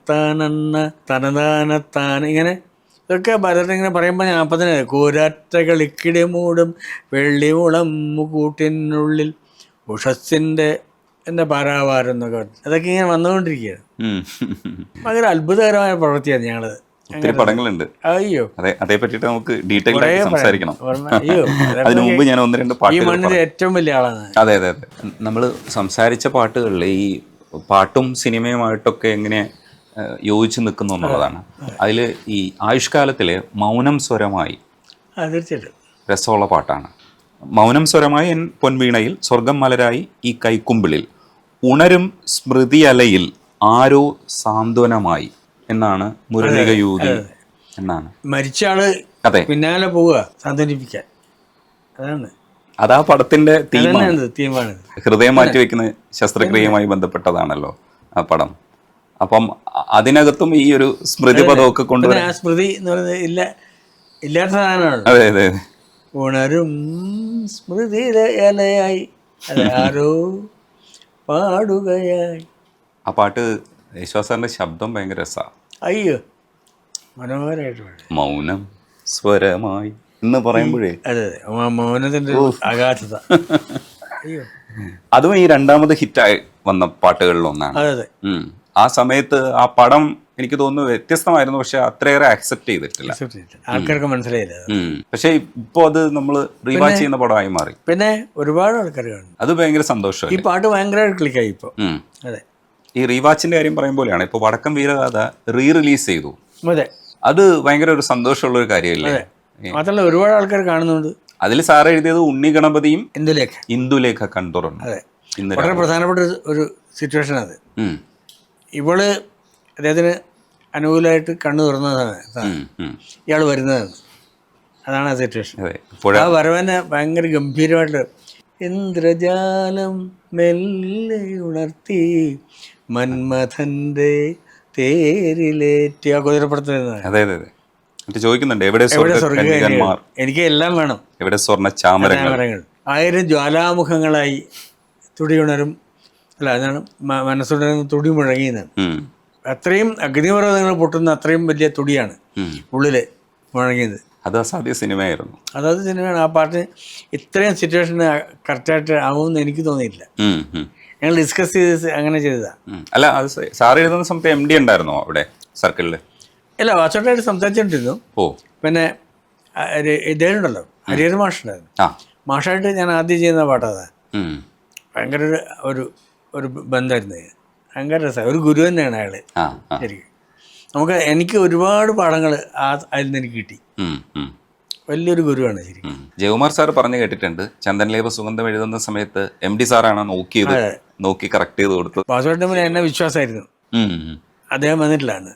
താനന്ന തനതാന താന. ഇങ്ങനെ ഇതൊക്കെ ഭരതൻ ഇങ്ങനെ പറയുമ്പോൾ ഞാൻ അപ്പം തന്നെ കൂരാറ്റകൾ ഇക്കിടി മൂടും വെള്ളിമുളം കൂട്ടിനുള്ളിൽ ഉഷസ്സിൻ്റെ എൻ്റെ പാരാവാരം എന്നൊക്കെ അതൊക്കെ ഇങ്ങനെ വന്നുകൊണ്ടിരിക്കുകയാണ്. ഭയങ്കര അത്ഭുതകരമായ പ്രവൃത്തിയാണ് ഞങ്ങളത്. ഒത്തിരി പടങ്ങളുണ്ട്. അയ്യോ അതേ പറ്റിയിട്ട് നമുക്ക് ഡീറ്റെയിൽ ആയി സംസാരിക്കണം. അയ്യോ അതിനു മുമ്പ് ഞാൻ 1-2 ഈ മണ്ണിൽ ഏറ്റവും വലിയ ആളാണ്. അതെ. നമ്മൾ സംസാരിച്ച പാട്ടുകളിൽ ഈ പാട്ടും സിനിമയുമായിട്ടൊക്കെ എങ്ങനെ യോജിച്ച് നിൽക്കുന്നു എന്നുള്ളതാണ്. അതിൽ ഈ ആയുഷ്കാലത്തിലെ മൗനം സ്വരമായി തീർച്ചയായിട്ടും രസമുള്ള പാട്ടാണ്. മൗനം സ്വരമായി എൻ പൊൻവീണയിൽ സ്വർഗം മലരായി ഈ കൈക്കുമ്പിളിൽ ഉണരും സ്മൃതി അലയിൽ ആരോ സാന്ത്വനമായി എന്നാണ് മുരളിക യൂതി എന്നാണ്. മരിച്ച ആള് പിന്നാലെ പോവുക സാന്ത്വനിപ്പിക്കാൻ. അതാ പടത്തിന്റെ തീമാണ്. ഹൃദയം മാറ്റിവെക്കുന്ന ശസ്ത്രക്രിയയുമായി ബന്ധപ്പെട്ടതാണല്ലോ ആ പടം. അപ്പം അതിനകത്തും ഈ ഒരു സ്മൃതി പദമൊക്കെ കൊണ്ടുവരാൻ സ്മൃതി എന്ന് പറയുന്നത് ഇല്ലാത്ത സാധനമാണ്. അതെ. ഉണരും സ്മൃതി അലയായി ആരോ പാടുകയായി. ആ പാട്ട് യേശുദാസിന്റെ ശബ്ദം ഭയങ്കര രസമാണ്. അയ്യോ മനോഹരമായിട്ട് മൗനം സ്വരമായി എന്ന് പറയുമ്പോഴേ അതെ മൗനത്തിന്റെ അഗാധത. അയ്യോ അതും ഈ രണ്ടാമത് ഹിറ്റായി വന്ന പാട്ടുകളിൽ ഒന്നാണ്. അതെ. ആ സമയത്ത് ആ പടം എനിക്ക് തോന്നുന്നു വ്യത്യസ്തമായിരുന്നു, പക്ഷെ അത്രയേറെ അക്സെപ്റ്റ് ചെയ്തിട്ടില്ല, ആൾക്കാർക്ക് മനസ്സിലായില്ല. പക്ഷെ ഇപ്പൊ അത് നമ്മൾ റീവാച്ച് ചെയ്യുന്ന പടമായി മാറി. പിന്നെ ഒരുപാട് ആൾക്കാർ കാണും. അത് ഭയങ്കര സന്തോഷം. ഈ പാട്ട് ഭയങ്കരമായിട്ട് ക്ലിക്കായി ഇപ്പൊ. അതെ. ഈ റീവാച്ചിന്റെ കാര്യം പറയും പോലെയാണ് ഇപ്പൊ വടക്കം വീരഗാഥ റിലീസ് ചെയ്തു. അതെ. അത് ഭയങ്കര ഒരു സന്തോഷമുള്ള ഒരു കാര്യമല്ലേ. മാത്രമല്ല ഒരുപാട് ആൾക്കാർ കാണുന്നുണ്ട്. അതിൽ സാർ എഴുതിയത് ഉണ്ണി ഗണപതിയും ഇന്ദുലേഖ കൺതുറന്നു. അതെ, വളരെ പ്രധാനപ്പെട്ട ഒരു സിറ്റുവേഷൻ അത്. ഇവള് അദ്ദേഹത്തിന് അനുകൂലമായിട്ട് കണ്ണു തുറന്നതാണ്, ഇയാൾ വരുന്നതാണ്. അതാണ് ആ സിറ്റുവേഷൻ. ആ വരവനെ ഭയങ്കര ഗംഭീരമായിട്ട് ഇന്ദ്രജാലം മെല്ലെ ഉണർത്തി മന്മഥന്റെ തേരിലേറ്റി ആ കുതിരപ്പുറത്ത് ചോദിക്കുന്നുണ്ട് എവിടെ സ്വർഗ്ഗകന്യകമാർ, എനിക്ക് എല്ലാം വേണം, എവിടെ സ്വർണ്ണ ചാമരങ്ങൾ. 1000 ജ്വാലാമുഖങ്ങളായി തുടിയുണരും, അല്ല അതാണ് മനസ്സുണരുന്ന തുടി മുഴങ്ങിയെന്നാണ്. അത്രയും അഗ്നിപർവ്വതങ്ങൾ പൊട്ടുന്ന അത്രയും വലിയ തുടിയാണ് ഉള്ളില് മുഴങ്ങിയത്. അത് അസാധ്യ സിനിമയായിരുന്നു. അതായത് സിനിമയാണ്. ആ പാട്ട് ഇത്രയും സിറ്റുവേഷന് കറക്റ്റായിട്ട് ആവുമെന്ന് എനിക്ക് തോന്നിയില്ല. ഞങ്ങൾ ഡിസ്കസ് ചെയ്ത് അങ്ങനെ ചെയ്തതാ. അല്ല, അത് സാർ എഴുതുന്ന സമയത്ത് MD ഉണ്ടായിരുന്നോ അവിടെ സർക്കിളിൽ? അല്ല, വാച്ചോട്ടായിട്ട് സംസാരിച്ചിട്ടിരുന്നു. പിന്നെ ഇദ്ദേഹം ഉണ്ടല്ലോ, ഹരിഹര മാഷുണ്ടായിരുന്നു. മാഷായിട്ട് ഞാൻ ആദ്യം ചെയ്യുന്ന പാട്ടതാ. ഭയങ്കര ഒരു ബന്ധമായിരുന്നു, ഭയങ്കര രസമാണ്. ഒരു ഗുരു തന്നെയാണ് അയാള് ശരിക്കും. എനിക്ക് ഒരുപാട് പാഠങ്ങൾ അതിൽ നിന്ന് എനിക്ക് കിട്ടി. വലിയൊരു ഗുരുവാണ് ശരിക്കും. ജയകുമാർ സാർ പറഞ്ഞു കേട്ടിട്ടുണ്ട്, ചന്ദനലേപ സുഗന്ധം എഴുതുന്ന സമയത്ത് MD സാറാണ് നോക്കി കറക്റ്റ് ചെയ്ത് കൊടുത്തത്. വാസുവേട്ടന് എന്നെ വിശ്വാസമായിരുന്നു. അദ്ദേഹം വന്നിട്ടില്ലാണ്,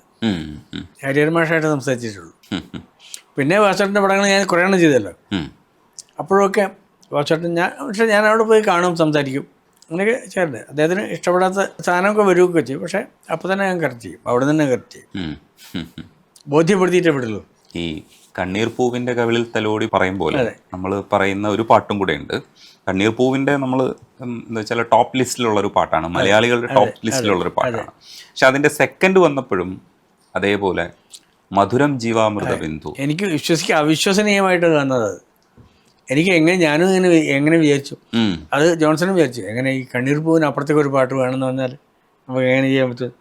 ഹരിഹര മാഷായിട്ട് സംസാരിച്ചിട്ടുള്ളൂ. പിന്നെ വാസുവേട്ടൻ്റെ പടങ്ങൾ ഞാൻ കുറേ എണ്ണം ചെയ്തല്ലോ. അപ്പോഴൊക്കെ വാസുവേട്ടൻ ഞാൻ അവിടെ പോയി കാണും, സംസാരിക്കും, അങ്ങനെയൊക്കെ ചേർന്ന്. അദ്ദേഹത്തിന് ഇഷ്ടപ്പെടാത്ത സാധനമൊക്കെ വരുമൊക്കെ ചെയ്യും, പക്ഷെ അപ്പോൾ തന്നെ ഞാൻ കറക്റ്റ് ചെയ്യും, അവിടെ തന്നെ കറക്റ്റ് ചെയ്യും, ബോധ്യപ്പെടുത്തിയിട്ടേ വിടുള്ളൂ. ഈ കണ്ണീർ പൂവിൻ്റെ കവിളിൽ തലോടി പറയും പോലെ നമ്മൾ പറയുന്ന ഒരു പാട്ടും കൂടെ ഉണ്ട്. കണ്ണീർ പൂവിൻ്റെ നമ്മൾ എന്താ വെച്ചാൽ ടോപ്പ് ലിസ്റ്റിലുള്ളൊരു പാട്ടാണ്, മലയാളികളുടെ ടോപ്പ് ലിസ്റ്റിലുള്ളൊരു പാട്ടാണ്. പക്ഷെ അതിൻ്റെ സെക്കൻഡ് വന്നപ്പോഴും അതേപോലെ മധുരം ജീവാമൃത ബിന്ദു. എനിക്ക് അവിശ്വസനീയമായിട്ട് കാണുന്നത് അത്. എനിക്ക് ഞാനും എങ്ങനെ വിചാരിച്ചു, അത് ജോൺസണും വിചാരിച്ചു, എങ്ങനെ ഈ കണ്ണീർ പൂവിന് അപ്പുറത്തേക്ക് ഒരു പാട്ട് വേണമെന്ന് പറഞ്ഞാൽ നമുക്ക് എങ്ങനെ ചെയ്യാൻ പറ്റും,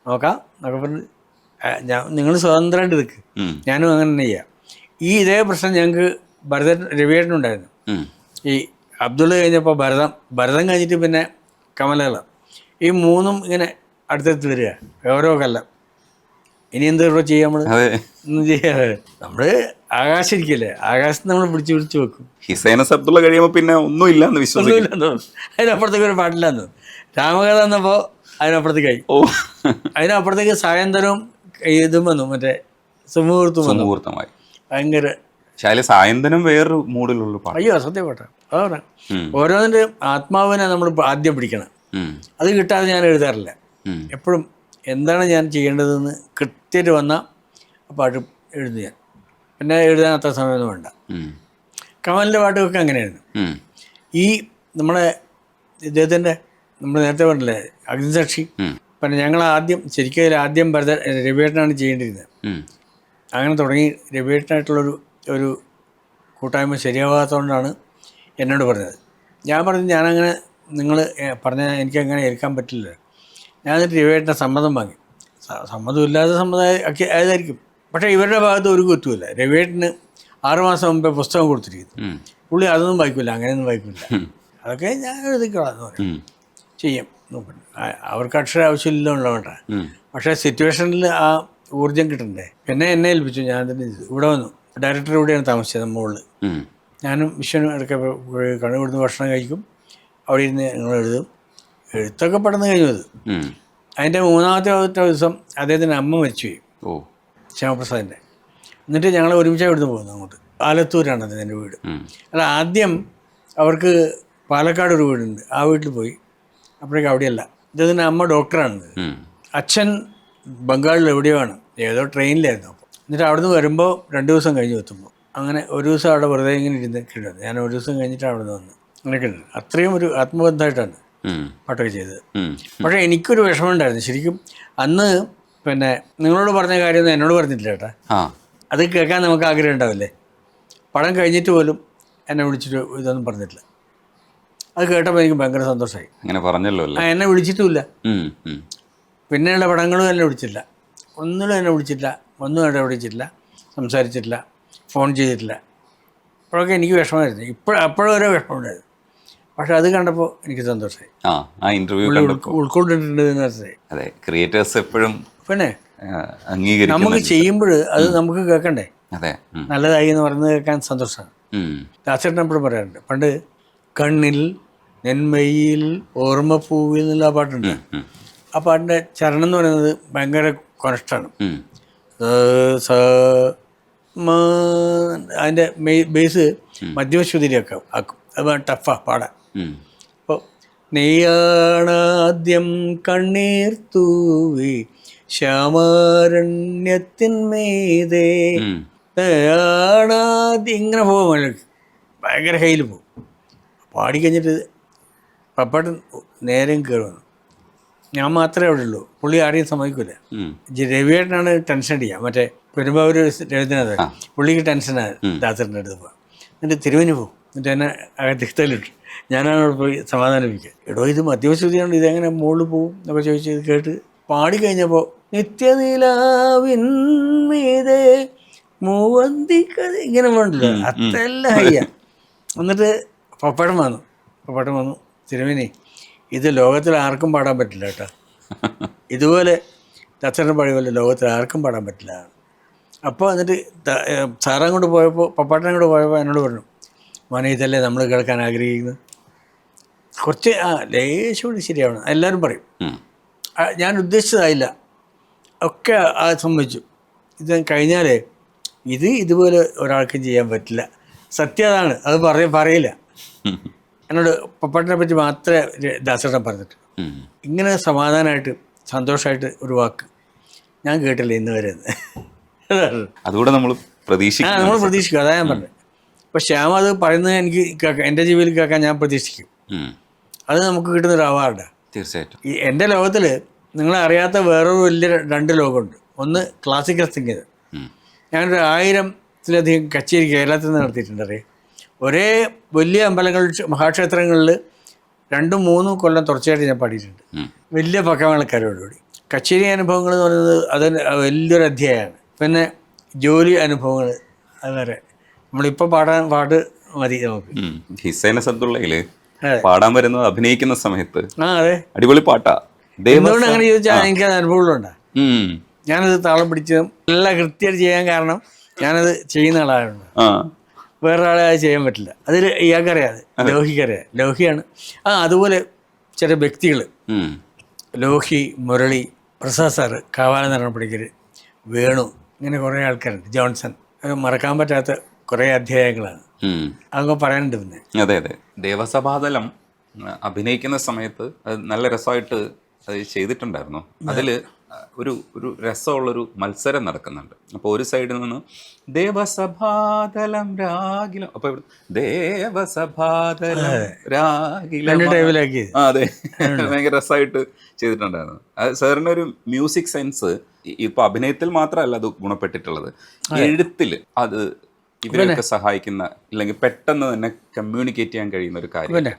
നോക്കാം എന്നൊക്കെ പറഞ്ഞ് നിങ്ങൾ സ്വതന്ത്രമായിട്ട് നിൽക്ക്, ഞാനും അങ്ങനെ തന്നെ ചെയ്യാം. ഇതേ പ്രശ്നം ഞങ്ങൾക്ക് രവിയേട്ടനുണ്ടായിരുന്നു. ഈ അബ്ദുള്ള കഴിഞ്ഞപ്പോൾ ഭരതം കഴിഞ്ഞിട്ട് പിന്നെ കമലകളം, ഈ മൂന്നും ഇങ്ങനെ അടുത്തടുത്ത് വരിക, ഓരോ കൊല്ലം. ഇനി എന്താ ചെയ്യാം, നമ്മൾ ഒന്നും ചെയ്യാതെ നമ്മൾ ആകാശം ഇരിക്കല്ലേ, ആകാശത്ത് നമ്മൾ പിടിച്ചു വെക്കും. ഹിസൈനസ് അബ്ദുള്ള കഴിയുമ്പോൾ പിന്നെ ഒന്നുമില്ലെന്ന് വിശ്വസിക്കില്ലെന്ന് തോന്നുന്നു. അതിനപ്പുറത്തേക്ക് ഒരു പാട്ടില്ലെന്ന് തോന്നുന്നു. രാമകഥ വന്നപ്പോൾ അതിനപ്പുറത്തേക്കായി. അതിനപ്പുറത്തേക്ക് സായന്തനവും ഇതും വന്നു, മറ്റേ സുമുഹൂർത്തമായി. ഭയങ്കര സായന്തനം വേറൊരു മൂഡിലുള്ള പാട്ട്. അയ്യോ സത്യം പാട്ടാ. അതാണ് ഓരോന്നിൻ്റെ ആത്മാവിനെ നമ്മൾ ആദ്യം പിടിക്കണം. അത് കിട്ടാതെ ഞാൻ എഴുതാറില്ല. എപ്പോഴും എന്താണ് ഞാൻ ചെയ്യേണ്ടതെന്ന് കൃത്യമായിട്ട് വന്നാൽ ആ പാട്ട് എഴുതി ഞാൻ. പിന്നെ എഴുതാൻ അത്ര സമയമൊന്നും വേണ്ട. കമലിൻ്റെ പാട്ടുമൊക്കെ അങ്ങനെയായിരുന്നു. ഈ നമ്മളെ ഇദ്ദേഹത്തിൻ്റെ നമ്മൾ നേരത്തെ പറഞ്ഞില്ലേ അഗ്നിസാക്ഷി, പിന്നെ ഞങ്ങൾ ആദ്യം രവിയേട്ടനാണ് ചെയ്യേണ്ടിയിരുന്നത്. അങ്ങനെ തുടങ്ങി രവിയേട്ടനായിട്ടുള്ളൊരു കൂട്ടായ്മ ശരിയാവാത്തതുകൊണ്ടാണ് എന്നോട് പറഞ്ഞത്. ഞാൻ പറഞ്ഞു ഞാനങ്ങനെ നിങ്ങൾ പറഞ്ഞാൽ എനിക്കങ്ങനെ ഏൽക്കാൻ പറ്റില്ല. ഞാൻ എന്നിട്ട് രവിയേട്ടൻ്റെ സമ്മതം വാങ്ങി. സമ്മതമില്ലാതെ ആയതായിരിക്കും, പക്ഷേ ഇവരുടെ ഭാഗത്ത് ഒരു കുറ്റമില്ല. രവിയേട്ടന് 6 മാസം മുമ്പേ പുസ്തകം കൊടുത്തിരിക്കുന്നു. പുള്ളി അതൊന്നും വായിക്കില്ല, അങ്ങനെയൊന്നും വായിക്കില്ല. അതൊക്കെ ഞാൻ എഴുതിക്കളാന്ന് പറയും, ചെയ്യും. അവർക്ക് അക്ഷരം ആവശ്യമില്ലുള്ളതുകൊണ്ട. പക്ഷേ സിറ്റുവേഷനിൽ ആ ഊർജം കിട്ടണ്ടേ. പിന്നെ എന്നെ ഏൽപ്പിച്ചു. ഞാൻ തന്നെ ഇവിടെ വന്നു. ഡയറക്ടർ ഇവിടെയാണ് താമസിച്ചത്, മുകളിൽ. ഞാനും വിശ്വനും ഇടയ്ക്ക് കണ്ണുകൊടുത്ത് ഭക്ഷണം കഴിക്കും. അവിടെ ഇരുന്ന് ഞങ്ങൾ എഴുതും. എഴുത്തൊക്കെ പെട്ടെന്ന് കഴിഞ്ഞു. അത് അതിൻ്റെ 3ാമത്തെ ദിവസം അദ്ദേഹത്തിൻ്റെ അമ്മ മരിച്ചുപോയി, ശ്യാമപ്രസാദിൻ്റെ. എന്നിട്ട് ഞങ്ങൾ ഒരുമിച്ച് ഇവിടുന്ന് പോകുന്നു അങ്ങോട്ട്. ആലത്തൂരാണ് അദ്ദേഹത്തിൻ്റെ വീട്. അല്ല, ആദ്യം അവർക്ക് പാലക്കാട് ഒരു വീടുണ്ട്, ആ വീട്ടിൽ പോയി. അപ്പോഴേക്കും അവിടെയല്ല. ഇദ്ദേഹത്തിൻ്റെ അമ്മ ഡോക്ടറാണ്, അച്ഛൻ ബംഗാളിൽ എവിടെയോ ആണ്, ഏതോ ട്രെയിനിലായിരുന്നു. അപ്പോൾ എന്നിട്ട് അവിടെ നിന്ന് വരുമ്പോൾ 2 ദിവസം കഴിഞ്ഞ് എത്തുമ്പോൾ അങ്ങനെ ഒരു ദിവസം അവിടെ വെറുതെ ഇങ്ങനെ ഇരുന്ന് കിട്ടുന്നത്. ഞാൻ ഒരു ദിവസം കഴിഞ്ഞിട്ട് അവിടെ നിന്ന് വന്ന് അങ്ങനെ കിട്ടുന്നത്. അത്രയും ഒരു ആത്മബന്ധമായിട്ടാണ് പാട്ടൊക്കെ ചെയ്തത്. പക്ഷേ എനിക്കൊരു വിഷമമുണ്ടായിരുന്നു ശരിക്കും അന്ന്. പിന്നെ നിങ്ങളോട് പറഞ്ഞ കാര്യമൊന്നും എന്നോട് പറഞ്ഞിട്ടില്ല കേട്ടാ. അത് കേൾക്കാൻ നമുക്ക് ആഗ്രഹം ഉണ്ടാവില്ലേ. പടം കഴിഞ്ഞിട്ട് പോലും എന്നെ വിളിച്ചിട്ട് ഇതൊന്നും പറഞ്ഞിട്ടില്ല. അത് കേട്ടപ്പോൾ എനിക്ക് ഭയങ്കര സന്തോഷമായി. അങ്ങനെ പറഞ്ഞല്ലോ. എന്നെ വിളിച്ചിട്ടുമില്ല. പിന്നെയുള്ള പടങ്ങളും എന്നെ വിളിച്ചില്ല, ഒന്നിലും എന്നെ വിളിച്ചില്ല, ഒന്നും എന്നെ വിളിച്ചിട്ടില്ല, സംസാരിച്ചിട്ടില്ല, ഫോൺ ചെയ്തിട്ടില്ല. അപ്പോഴൊക്കെ എനിക്ക് വിഷമമായിരുന്നു. അപ്പോഴും ഓരോ വിഷമമുണ്ടായിരുന്നു. പക്ഷെ അത് കണ്ടപ്പോൾ എനിക്ക് സന്തോഷമായി. ഉൾക്കൊണ്ടിട്ടുണ്ട് എന്ന് മനസ്സിലായി. അതെ, ക്രിയേറ്റേഴ്സ് എപ്പോഴും പിന്നെ നമുക്ക് ചെയ്യുമ്പോൾ അത് നമുക്ക് കേൾക്കണ്ടേ. അതെ, നല്ലതായി എന്ന് പറയുന്നത് കേൾക്കാൻ സന്തോഷമാണ്. ദാസേട്ടൻ എപ്പോഴും പറയാറുണ്ട്, പണ്ട് കണ്ണിൽ നെന്മയിൽ ഓർമ്മപ്പൂവിൽ എന്നുള്ള ആ പാട്ടുണ്ട്. ആ പാട്ടിൻ്റെ ചരണം എന്ന് പറയുന്നത് ഭയങ്കര കൊനഷ്ടാണ്. അതിൻ്റെ ബേസ് മധ്യമശ്രുതിയിലൊക്കെ ആക്കും. അത് ടഫാ പാടാൻ. അപ്പോൾ നെയ്യാണാദ്യം കണ്ണീർ തൂവി ശ്യാമാരണ്യത്തിന്മീതേ ആണാദ്യം ഇങ്ങനെ പോകും, ഭയങ്കര കയ്യിൽ പോകും. പാടിക്കഴിഞ്ഞിട്ട് പപ്പാട്ടൻ നേരം കയറുന്നു. ഞാൻ മാത്രമേ അവിടെ ഉള്ളൂ, പുള്ളി ആരെയും സമ്മതിക്കില്ല. രവിയേട്ടനാണ് ടെൻഷൻ അടിക്കുക. മറ്റേ പെരുമ്പാവൂർ രവീന്ദ്രനാഥ് പുള്ളിക്ക് ടെൻഷനാണ് ദാസറിൻ്റെ അടുത്ത് പോകാൻ. എന്നിട്ട് തിരുവനി പോകും. എന്നിട്ട് എന്നെ അകത്തിട്ടു. ഞാനാണ് അവിടെ പോയി സമാധാനിപ്പിക്കുക. എടോ ഇത് മധ്യമശ്രുതിയാണ്, ഇതെങ്ങനെ മുകളിൽ പോകും എന്നൊക്കെ ചോദിച്ച് ഇത് കേട്ട് പാടി കഴിഞ്ഞപ്പോൾ നിത്യനിലാവിൻമീതെ മൂവന്തിക്കത് ഇങ്ങനെ വേണ്ടല്ലോ, അതെല്ലാം ഹയ്യ. എന്നിട്ട് പപ്പടം വന്നു തിരുമേനി, ഇത് ലോകത്തിൽ ആർക്കും പാടാൻ പറ്റില്ല കേട്ടോ. ഇതുപോലെ ദാസേട്ടൻ പാടിയ പോലെ ലോകത്തിൽ ആർക്കും പാടാൻ പറ്റില്ല. അപ്പോൾ എന്നിട്ട് സാറങ്ങോട്ട് പോയപ്പോൾ പപ്പാട്ടനങ്ങോട്ട് പോയപ്പോൾ എന്നോട് പറഞ്ഞു, മോനെ ഇതല്ലേ നമ്മൾ കേൾക്കാൻ ആഗ്രഹിക്കുന്നത്, കുറച്ച് ലേശോട് ശരിയാവണം. എല്ലാവരും പറയും. ഞാൻ ഉദ്ദേശിച്ചതായില്ല, ഒക്കെ സമ്മതിച്ചു. ഇത് കഴിഞ്ഞാൽ ഇതുപോലെ ഒരാൾക്കും ചെയ്യാൻ പറ്റില്ല. സത്യം അതാണ്, അത് പറയില്ല. എന്നോട് പപ്പാട്ടിനെ പറ്റി മാത്രമേ ദാസേട്ടൻ പറഞ്ഞിട്ട്. ഇങ്ങനെ സമാധാനമായിട്ട് സന്തോഷമായിട്ട് ഒരു വാക്ക് ഞാൻ കേട്ടില്ല ഇന്ന് വരെ. അതുകൂടെ നമ്മൾ പ്രതീക്ഷിക്കും. അതാ ഞാൻ പറഞ്ഞത്. അപ്പോൾ ശ്യാം അത് പറയുന്നത് എനിക്ക് കേൾക്കാം, എൻ്റെ ജീവിതത്തിൽ കേൾക്കാൻ ഞാൻ പ്രതീക്ഷിക്കും. അത് നമുക്ക് കിട്ടുന്നൊരു അവാർഡാണ്. തീർച്ചയായിട്ടും. ഈ എൻ്റെ ലോകത്തിൽ നിങ്ങളെ അറിയാത്ത വേറൊരു വലിയ 2 ലോകമുണ്ട്. ഒന്ന് ക്ലാസിക്കൽ സംഗീതം. ഉം. ഞാനൊരു 1000-ത്തിലധികം കച്ചേരി കേരളത്തിൽ നിന്ന് നടത്തിയിട്ടുണ്ട്. അറിയാം, ഒരേ വലിയ അമ്പലങ്ങൾ മഹാക്ഷേത്രങ്ങളിൽ 2-3 കൊല്ലം തുടർച്ചയായിട്ട് ഞാൻ പാടിയിട്ടുണ്ട്. വലിയ പക്കമേളക്കാരോടുകൂടി. കച്ചേരി അനുഭവങ്ങൾ എന്ന് പറയുന്നത് അത് വലിയൊരു അധ്യായമാണ്. പിന്നെ ജോലി അനുഭവങ്ങൾ അത് വരെ നമ്മളിപ്പോൾ പാട്ട് മതി നമുക്ക്. ഹിസൈന സദ്ദുള്ളയില് പാടാൻ വരുന്നത് അഭിനയിക്കുന്ന സമയത്ത് അതെ, അടിപൊളി പാട്ടാ. എന്തുകൊണ്ട് അങ്ങനെ ചോദിച്ചാൽ എനിക്കത് അനുഭവങ്ങളുണ്ടാ. ഞാനത് താളം പിടിച്ച് എല്ലാം കൃത്യമായിട്ട് ചെയ്യാൻ കാരണം ഞാനത് ചെയ്യുന്ന ആളായിരുന്നു. വേറൊരാളെ അത് ചെയ്യാൻ പറ്റില്ല. അതിൽ ഇയാൾക്കറിയാം, ലോഹിക്കറിയാം. ലോഹിയാണ് അതുപോലെ ചില വ്യക്തികൾ, ലോഹി, മുരളി, പ്രസാദ് സാറ്, കാവാലനാരായണ പണിക്കർ, വേണു, ഇങ്ങനെ കുറേ ആൾക്കാരുണ്ട്, ജോൺസൺ. അത് മറക്കാൻ പറ്റാത്ത കുറേ അധ്യായങ്ങളാണ്. അതൊക്കെ പറയാനുണ്ട്. പിന്നെ അതെ അതെ, ദേവസഭാതലം അഭിനയിക്കുന്ന സമയത്ത് അത് നല്ല രസമായിട്ട് അത് ചെയ്തിട്ടുണ്ടായിരുന്നു. അതിൽ ഒരു രസമുള്ളൊരു മത്സരം നടക്കുന്നുണ്ട്. അപ്പോൾ ഒരു സൈഡിൽ നിന്ന് ദേവസഭാതലം രാഗിലം, അപ്പോൾ ഇവിടെ ദേവസഭാതലം രാഗിലം. അതെ, ഭയങ്കര രസമായിട്ട് ചെയ്തിട്ടുണ്ടായിരുന്നു. അത് സാറിൻ്റെ ഒരു മ്യൂസിക് സെൻസ് ഇപ്പൊ അഭിനയത്തിൽ മാത്രമല്ല അത് ഗുണപ്പെട്ടിട്ടുള്ളത്, എഴുത്തിൽ അത് ഇവരൊക്കെ സഹായിക്കുന്ന, ഇല്ലെങ്കിൽ പെട്ടെന്ന് തന്നെ കമ്മ്യൂണിക്കേറ്റ് ചെയ്യാൻ കഴിയുന്ന ഒരു കാര്യം. പിന്നെ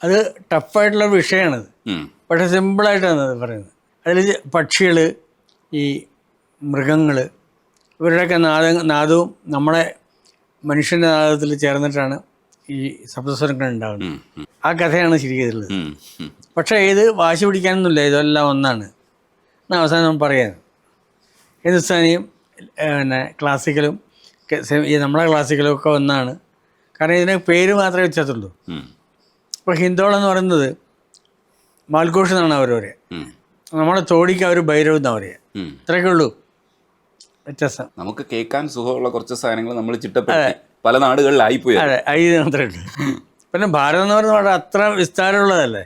അത് ടഫായിട്ടുള്ള വിഷയമാണത്, പക്ഷെ സിമ്പിളായിട്ടാണ് അത് പറയുന്നത്. അതിൽ പക്ഷികൾ, ഈ മൃഗങ്ങൾ, ഇവരുടെയൊക്കെ നാദവും നമ്മളെ മനുഷ്യൻ്റെ നാദത്തിൽ ചേർന്നിട്ടാണ് ഈ ശബ്ദസ്വരങ്ങൾ ഉണ്ടാകുന്നത്. ആ കഥയാണ് ശരിക്കുള്ളത്. പക്ഷേ ഇത് വാശി പിടിക്കാനൊന്നുമില്ല, ഇതെല്ലാം ഒന്നാണ് എന്നാൽ അവസാനം പറയാൻ. ഹിന്ദുസ്ഥാനിയും പിന്നെ ക്ലാസിക്കലും ഈ നമ്മളെ ക്ലാസിക്കലും ഒക്കെ ഒന്നാണ്. കാരണം ഇതിന് പേര് മാത്രമേ വ്യത്യാസമുള്ളൂ. ഇപ്പോൾ ഹിന്ദോളെന്ന് പറയുന്നത് മാൽഘോഷ് എന്നാണ് അവർ പറയുക, നമ്മുടെ തോടിക്ക് അവർ ഭൈരവ് എന്നാണ് പറയുക. ഇത്രയൊക്കെ ഉള്ളൂ വ്യത്യാസം. നമുക്ക് കേൾക്കാൻ സുഖമുള്ള കുറച്ച് സാധനങ്ങൾ നമ്മൾ ചിട്ടപ്പെടുത്തി പല നാടുകളിലായിപ്പോയി. അതെ, അത് മാത്രമേ ഉള്ളൂ. പിന്നെ ഭാരതം എന്ന് പറയുന്നത് വളരെ അത്ര വിസ്താരമുള്ളതല്ലേ.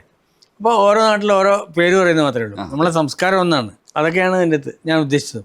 അപ്പോൾ ഓരോ നാട്ടിലും ഓരോ പേര് പറയുന്നത് മാത്രമേ ഉള്ളൂ. നമ്മളെ സംസ്കാരം ഒന്നാണ്. അതൊക്കെയാണ് അതിൻ്റെ ഞാൻ ഉദ്ദേശിച്ചത്.